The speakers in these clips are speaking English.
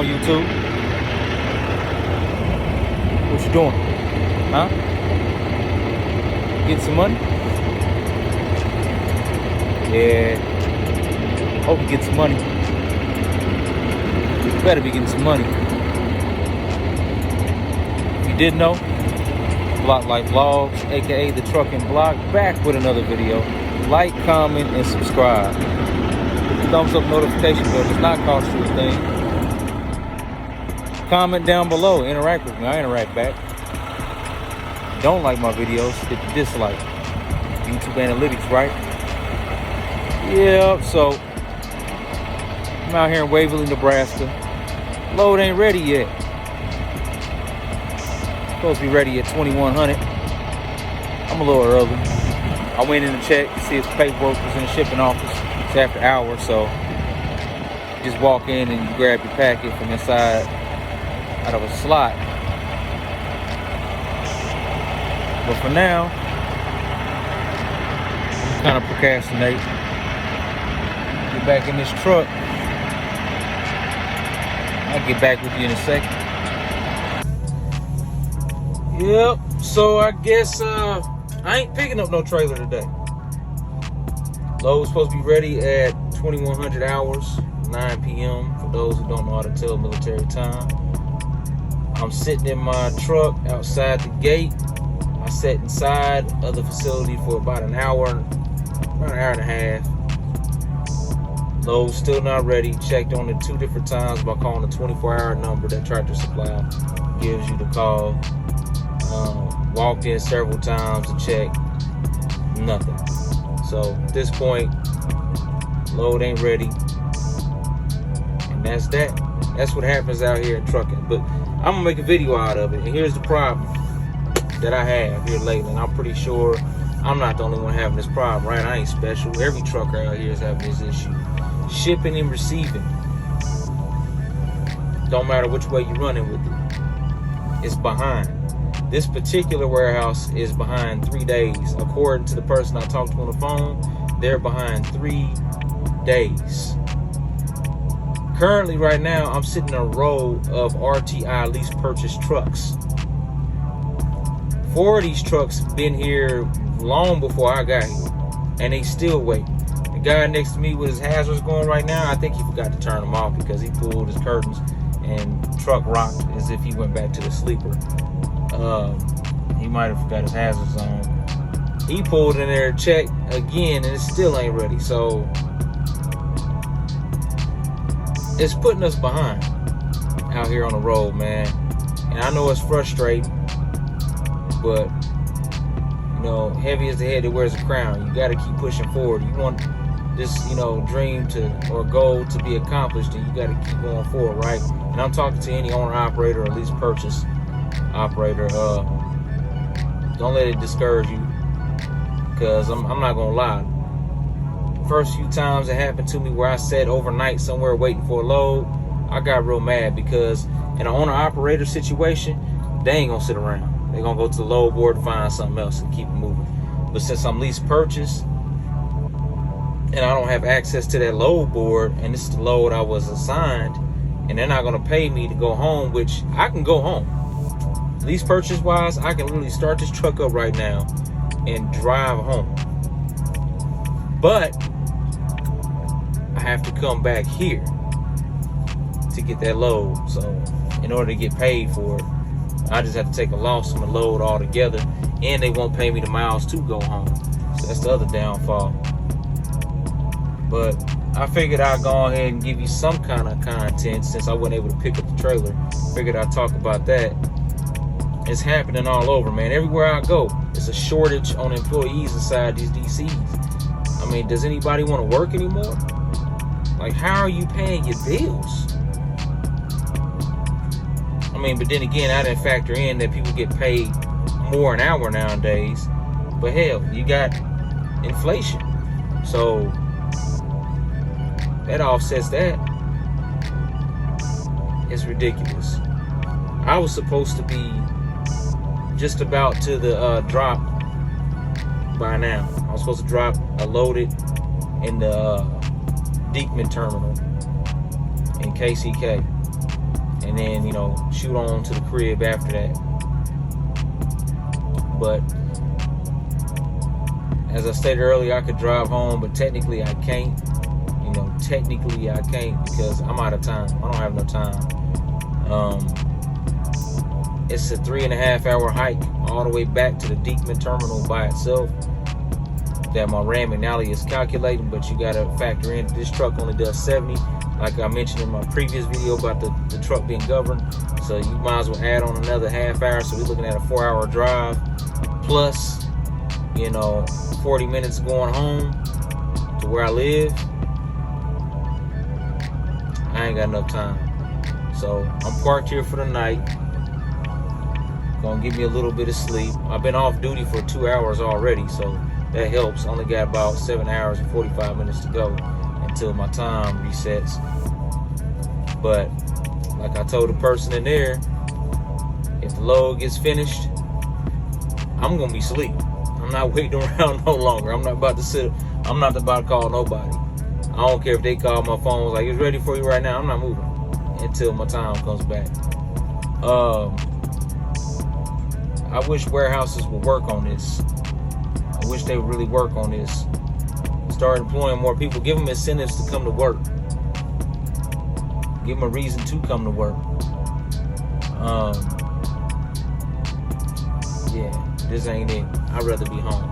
on, YouTube? What you doing? Huh? Getting some money? Yeah. Hope you get some money. You better be getting some money. If you didn't know, Block Life Vlogs, aka the Trucking Block, back with another video. Like, comment, and subscribe. Hit the thumbs up notification bell. Does not cost you a thing. Comment down below. Interact with me. I interact back. Don't like my videos, hit the dislike. YouTube analytics, right? Yeah, so I'm out here in Waverly, Nebraska. Load ain't ready yet. Supposed to be ready at 2100. I'm a little early. I went in to check to see if the paperwork was in the shipping office. It's after hours, so just walk in and you grab your packet from inside out of a slot. But for now, I'm kind of procrastinating. Get back in this truck. I'll get back with you in a second. Yep, so I guess I ain't picking up no trailer today. Load's supposed to be ready at 2100 hours, 9 p.m. for those who don't know how to tell military time. I'm sitting in my truck outside the gate. I sat inside of the facility for about an hour and a half. Load's still not ready. Checked on it 2 different times by calling the 24-hour number that Tractor Supply gives you to call. Walked in several times to check. Nothing. So at this point, load ain't ready. And that's that. That's what happens out here in trucking. But I'm going to make a video out of it. And here's the problem that I have here lately, and I'm pretty sure I'm not the only one having this problem, right? I ain't special. Every trucker out here is having this issue. Shipping and receiving. Don't matter which way you're running with it. It's behind. This particular warehouse is behind 3 days. According to the person I talked to on the phone, they're behind 3 days. Currently, right now, I'm sitting in a row of RTI lease purchase trucks. 4 of these trucks been here long before I got here, and they still wait. The guy next to me with his hazards going right now, I think he forgot to turn them off because he pulled his curtains and truck rocked as if he went back to the sleeper. He might have forgot his hazards on. He pulled in there, checked again, and it still ain't ready. So it's putting us behind out here on the road, man. And I know it's frustrating. But, you know, heavy is the head that wears a crown. You got to keep pushing forward. You want this, you know, dream to or goal to be accomplished, and you got to keep going forward, right? And I'm talking to any owner operator or lease purchase operator. Don't let it discourage you, because I'm not gonna lie. First few times it happened to me where I sat overnight somewhere waiting for a load, I got real mad, because in an owner operator situation, they ain't gonna sit around. They're going to go to the load board and find something else and keep it moving. But since I'm lease purchase and I don't have access to that load board, and this is the load I was assigned, and they're not going to pay me to go home, which I can go home. Lease purchase wise, I can literally start this truck up right now and drive home. But I have to come back here to get that load. So in order to get paid for it, I just have to take a loss on the load altogether, and they won't pay me the miles to go home. So that's the other downfall. But I figured I'd go ahead and give you some kind of content since I wasn't able to pick up the trailer. Figured I'd talk about that. It's happening all over, man. Everywhere I go, it's a shortage on employees inside these DCs. I mean, does anybody want to work anymore? Like, how are you paying your bills? I mean, but then again, I didn't factor in that people get paid more an hour nowadays. But hell, you got inflation. So that offsets that. It's ridiculous. I was supposed to be just about to the drop by now. I was supposed to drop a loaded in the Diekman terminal in KCK. and then, you know, shoot on to the crib after that. But as I stated earlier, I could drive home, but technically I can't. You know, technically I can't because I'm out of time. I don't have no time. It's a 3.5 hour hike all the way back to the Diekman terminal by itself that my Ram McNally is calculating, but you gotta factor in this truck only does 70, like I mentioned in my previous video about the truck being governed. So you might as well add on another half hour. So we're looking at a 4-hour drive plus, you know, 40 minutes going home to where I live. I ain't got enough time. So I'm parked here for the night. Gonna give me a little bit of sleep. I've been off duty for 2 hours already, so that helps. Only got about 7 hours and 45 minutes to go until my time resets. But like I told the person in there, if the load gets finished, I'm gonna be asleep. I'm not waiting around no longer. I'm not about to call nobody. I don't care if they call my phone, was like, it's ready for you right now. I'm not moving until my time comes back. I wish warehouses would work on this. I wish they would really work on this. Start employing more people. Give them incentives to come to work. Give them a reason to come to work. Yeah, this ain't it. I'd rather be home.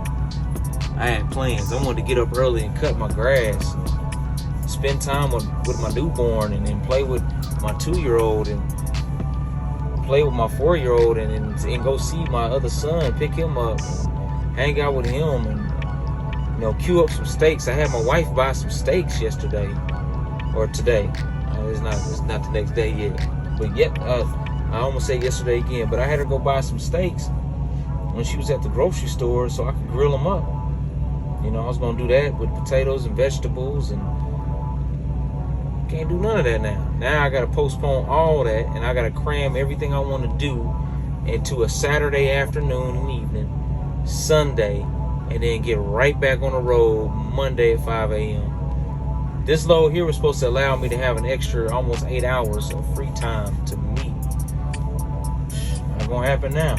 I had plans. I wanted to get up early and cut my grass. Spend time with my newborn, and then play with my 2-year-old, and play with my 4-year-old, and go see my other son, pick him up, and hang out with him, and, you know, queue up some steaks. I had my wife buy some steaks yesterday or today. It's not the next day yet, but yet I almost said yesterday again. But I had her go buy some steaks when she was at the grocery store so I could grill them up. You know, I was gonna do that with potatoes and vegetables, and can't do none of that now. Now I gotta postpone all that, and I gotta cram everything I want to do into a Saturday afternoon and evening, Sunday, and then get right back on the road Monday at 5 a.m. This load here was supposed to allow me to have an extra almost 8 hours of free time to meet. Not gonna happen now.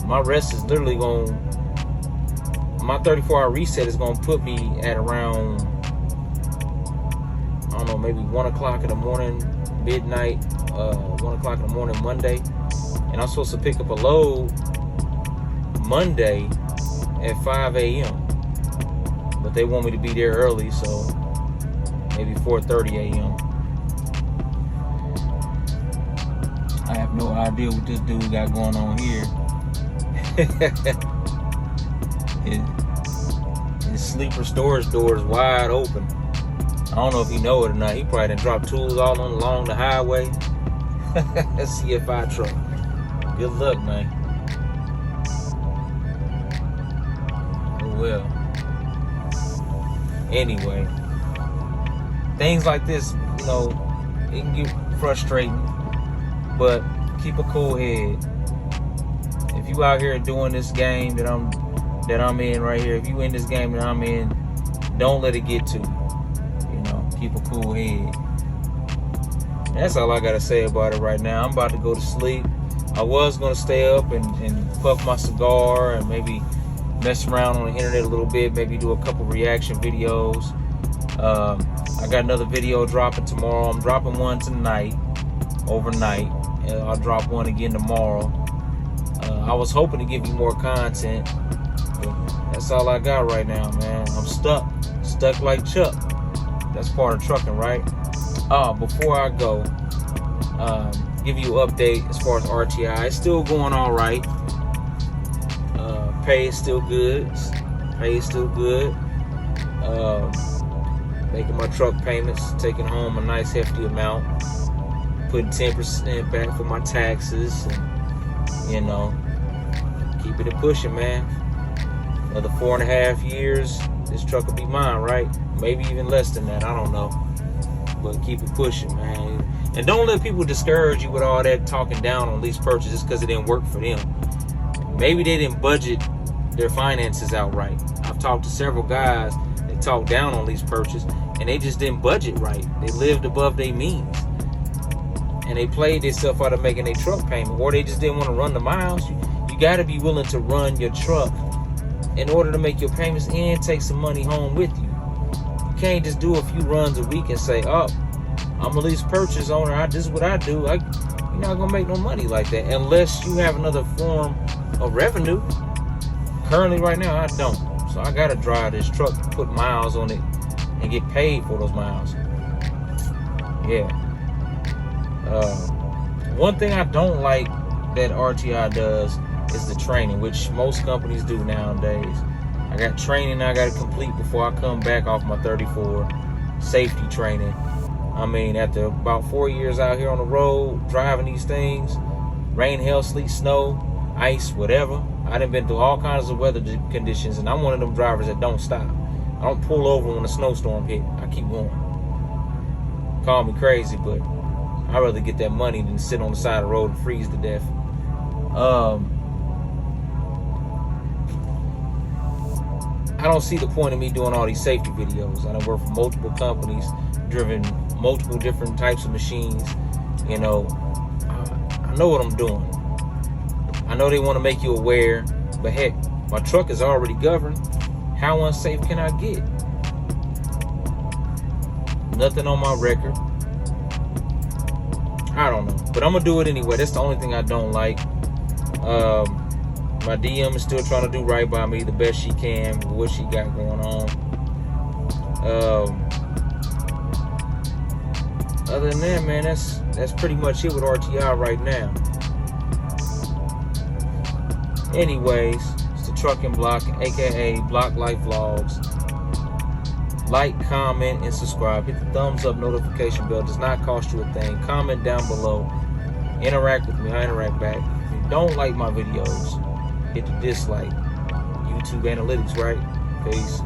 My rest is literally going. My 34-hour reset is gonna put me at around, I don't know, maybe 1 o'clock in the morning, midnight, 1 o'clock in the morning Monday. And I'm supposed to pick up a load Monday at 5 a.m. But they want me to be there early, so maybe 4:30 a.m. I have no idea what this dude got going on here. His sleeper storage door is wide open. I don't know if he know it or not. He probably done dropped tools all along the highway. CFI truck. Good luck, man. Oh well. Anyway, things like this, you know, it can get frustrating, but keep a cool head. If you out here doing this game that I'm in right here, if you in this game that I'm in, don't let it get to you. You know, keep a cool head. And that's all I gotta say about it right now. I'm about to go to sleep. I was gonna stay up and puff my cigar and maybe mess around on the internet a little bit, maybe do a couple reaction videos. I got another video dropping tomorrow. I'm dropping one tonight, overnight, and I'll drop one again tomorrow. I was hoping to give you more content, but that's all I got right now, man. I'm stuck like Chuck. That's part of trucking, right? Before I go, give you an update as far as RTI. It's still going all right. Pay is still good. Making my truck payments, taking home a nice hefty amount, putting 10% back for my taxes, and, you know, keeping it pushing, man. Another 4.5 years, this truck will be mine, right? Maybe even less than that, I don't know. But keep it pushing, man. And don't let people discourage you with all that talking down on lease purchases because it didn't work for them. Maybe they didn't budget their finances out right. I've talked to several guys that talked down on lease purchase, and they just didn't budget right. They lived above their means. and they played themselves out of making a truck payment, or they just didn't want to run the miles. You got to be willing to run your truck in order to make your payments and take some money home with you. You can't just do a few runs a week and say, oh, I'm a lease purchase owner, this is what I do. You're not going to make no money like that unless you have another form of revenue. Currently, right now, I don't. So I got to drive this truck, put miles on it, and get paid for those miles. Yeah. One thing I don't like that RTI does is the training, which most companies do nowadays. I got training I got to complete before I come back off my 34 safety training. I mean, after about 4 years out here on the road, driving these things, rain, hail, sleet, snow, ice, whatever, I done been through all kinds of weather conditions, and I'm one of them drivers that don't stop. I don't pull over when a snowstorm hit. I keep going. Call me crazy, but I'd rather get that money than sit on the side of the road and freeze to death. I don't see the point of me doing all these safety videos. I done worked for multiple companies, driven multiple different types of machines. You know, I know what I'm doing. I know they want to make you aware, but heck, my truck is already governed. How unsafe can I get? Nothing on my record. I don't know, but I'm gonna do it anyway. That's the only thing I don't like. My DM is still trying to do right by me the best she can with what she got going on. Other than that, man, that's pretty much it with RTI right now. Anyways, it's the Trucking Block, aka Block Life Vlogs. Like, comment, and subscribe. Hit the thumbs up notification bell. Does not cost you a thing. Comment down below. Interact with me. I interact back. If you don't like my videos, hit the dislike. YouTube analytics, right? Peace.